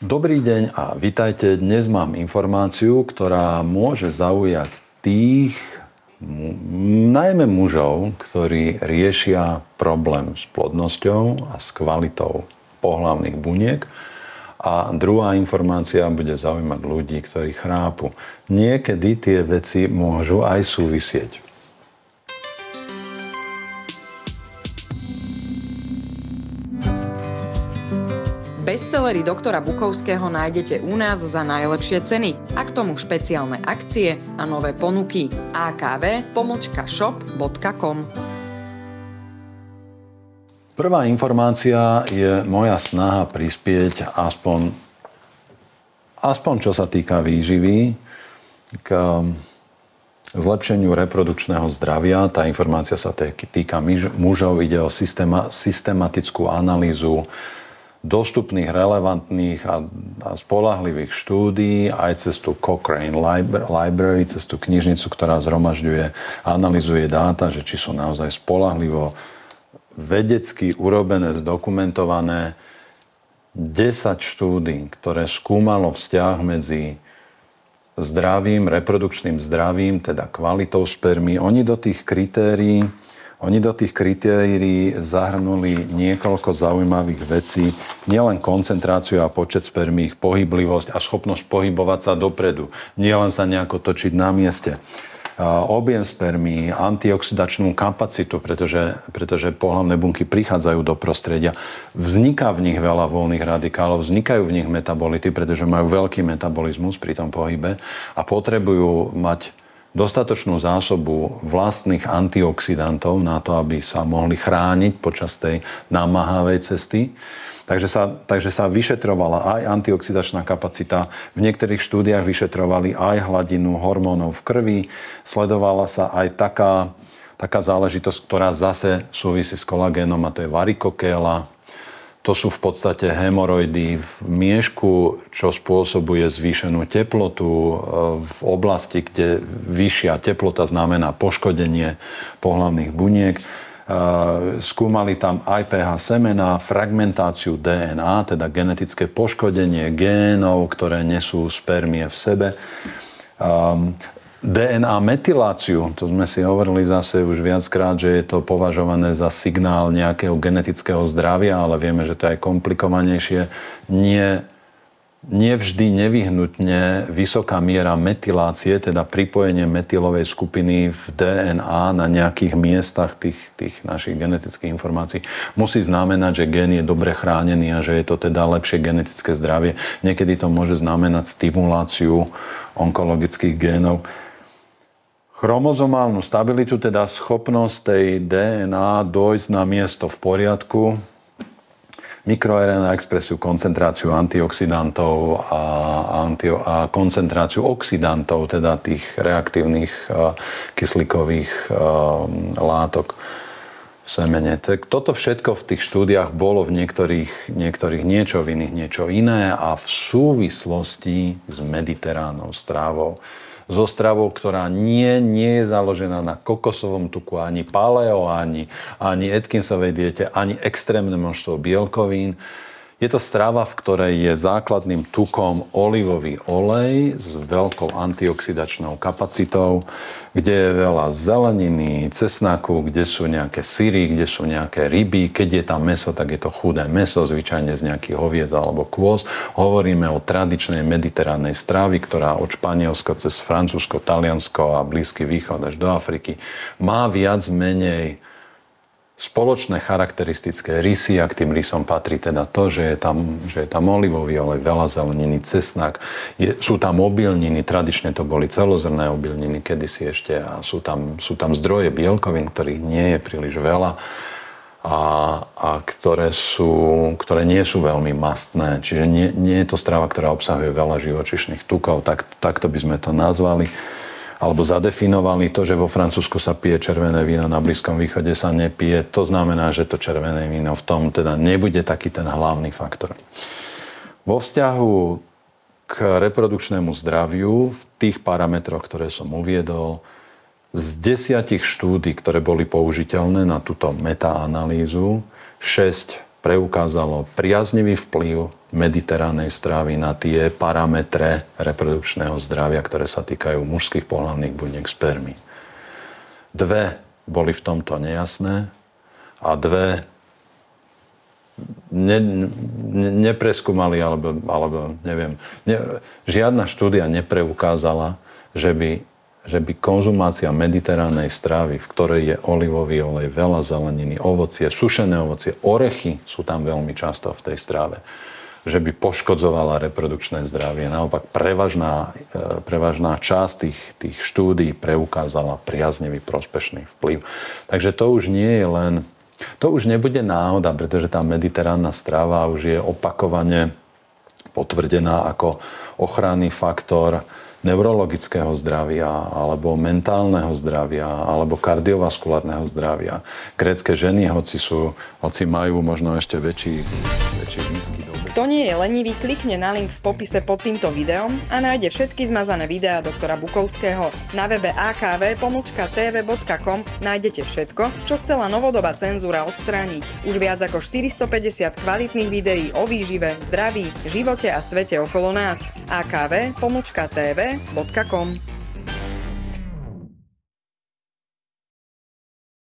Dobrý deň a vitajte. Dnes mám informáciu, ktorá môže zaujať tých, najmä mužov, ktorí riešia problém s plodnosťou a s kvalitou pohlavných buniek. A druhá informácia bude zaujímať ľudí, ktorí chrápu. Niekedy tie veci môžu aj súvisieť. Bestsellery doktora Bukovského nájdete u nás za najlepšie ceny a k tomu špeciálne akcie a nové ponuky. akv.shop.com. Prvá informácia je moja snaha prispieť aspoň čo sa týka výživy k zlepšeniu reprodukčného zdravia. Tá informácia sa týka mužov, ide o systematickú analýzu dostupných, relevantných a spoľahlivých štúdií aj cez tú Cochrane Library, cez tú knižnicu, ktorá zhromažďuje a analyzuje dáta, že či sú naozaj spoľahlivo vedecky urobené, zdokumentované. 10 štúdií, ktoré skúmalo vzťah medzi zdravím, reprodukčným zdravím, teda kvalitou spermy. Oni do tých kritérií zahrnuli niekoľko zaujímavých vecí. Nielen koncentráciu a počet spermí, ich pohyblivosť a schopnosť pohybovať sa dopredu. Nielen sa nejako točiť na mieste. Objem spermí, antioxidačnú kapacitu, pretože pohlavné bunky prichádzajú do prostredia. Vzniká v nich veľa voľných radikálov, vznikajú v nich metabolity, pretože majú veľký metabolizmus pri tom pohybe a potrebujú mať dostatočnú zásobu vlastných antioxidantov na to, aby sa mohli chrániť počas tej namáhavej cesty. Takže sa vyšetrovala aj antioxidačná kapacita. V niektorých štúdiách vyšetrovali aj hladinu hormónov v krvi. Sledovala sa aj taká záležitosť, ktorá zase súvisí s kolagénom, a to je varikokéla. To sú v podstate hemoroidy v miešku, čo spôsobuje zvýšenú teplotu v oblasti, kde vyššia teplota znamená poškodenie pohlavných buniek. Skúmali tam aj pH semena, fragmentáciu DNA, teda genetické poškodenie génov, ktoré nesú spermie v sebe. DNA metyláciu, to sme si hovorili zase už viackrát, že je to považované za signál nejakého genetického zdravia, ale vieme, že to je aj komplikovanejšie. Nie vždy nevyhnutne vysoká miera metylácie, teda pripojenie metylovej skupiny v DNA na nejakých miestach tých našich genetických informácií musí znamenať, že gén je dobre chránený a že je to teda lepšie genetické zdravie. Niekedy to môže znamenať stimuláciu onkologických génov. Chromozomálnu stabilitu, teda schopnosť tej DNA dojsť na miesto v poriadku, mikroRNA expresiu, koncentráciu antioxidantov a koncentráciu oxidantov, teda tých reaktívnych kyslíkových látok v semene. Tak toto všetko v tých štúdiách bolo v niektorých niečo, v iných niečo iné a v súvislosti s mediteránnou strávou. So stravou, ktorá nie je založená na kokosovom tuku, ani paleo, ani Atkinsovej diete, ani extrémne množstvo bielkovín. Je to strava, v ktorej je základným tukom olivový olej s veľkou antioxidačnou kapacitou, kde je veľa zeleniny, cesnaku, kde sú nejaké syry, kde sú nejaké ryby. Keď je tam mäso, tak je to chudé mäso, zvyčajne z nejakých hoviez alebo kôz. Hovoríme o tradičnej mediteránnej strávy, ktorá od Španielska cez Francúzsko, Taliansko a Blízky východ až do Afriky má viac menej spoločné charakteristické rysy, a k tým rysom patrí teda to, že je tam olivový olej, veľa zeleniny, cesnak, sú tam obilniny, tradične to boli celozrnné obilniny kedysi ešte, a sú tam zdroje bielkovín, ktorých nie je príliš veľa a ktoré nie sú veľmi mastné. Čiže nie je to strava, ktorá obsahuje veľa živočíšnych tukov, takto by sme to nazvali. Alebo zadefinovali to, že vo Francúzsku sa pije červené víno, na Blízkom východe sa nepije. To znamená, že to červené víno v tom teda nebude taký ten hlavný faktor. Vo vzťahu k reprodukčnému zdraviu v tých parametroch, ktoré som uviedol, z 10 štúdí, ktoré boli použiteľné na túto metaanalýzu, 6 preukázalo priaznivý vplyv mediteránnej stravy na tie parametre reprodukčného zdravia, ktoré sa týkajú mužských pohlavných buniek, spermy. 2 boli v tomto nejasné a 2 nepreskúmali, alebo neviem. Žiadna štúdia nepreukázala, že by konzumácia mediteránnej stravy, v ktorej je olivový olej, veľa zeleniny, ovocie, sušené ovocie, orechy sú tam veľmi často v tej strave, že by poškodzovala reprodukčné zdravie. Naopak prevažná časť tých štúdií preukázala priaznivý prospešný vplyv. Takže to už nie je len... To už nebude náhoda, pretože tá mediteránna strava už je opakovane potvrdená ako ochranný faktor neurologického zdravia, alebo mentálneho zdravia, alebo kardiovaskulárneho zdravia. Grécke ženy, hoci majú možno ešte väčší výskyt. Kto nie je lenivý, klikne na link v popise pod týmto videom a nájde všetky zmazané videá doktora Bukovského. Na webe akv.tv.com nájdete všetko, čo chcela novodobá cenzúra odstrániť. Už viac ako 450 kvalitných videí o výžive, zdraví, živote a svete okolo nás. akv.tv.com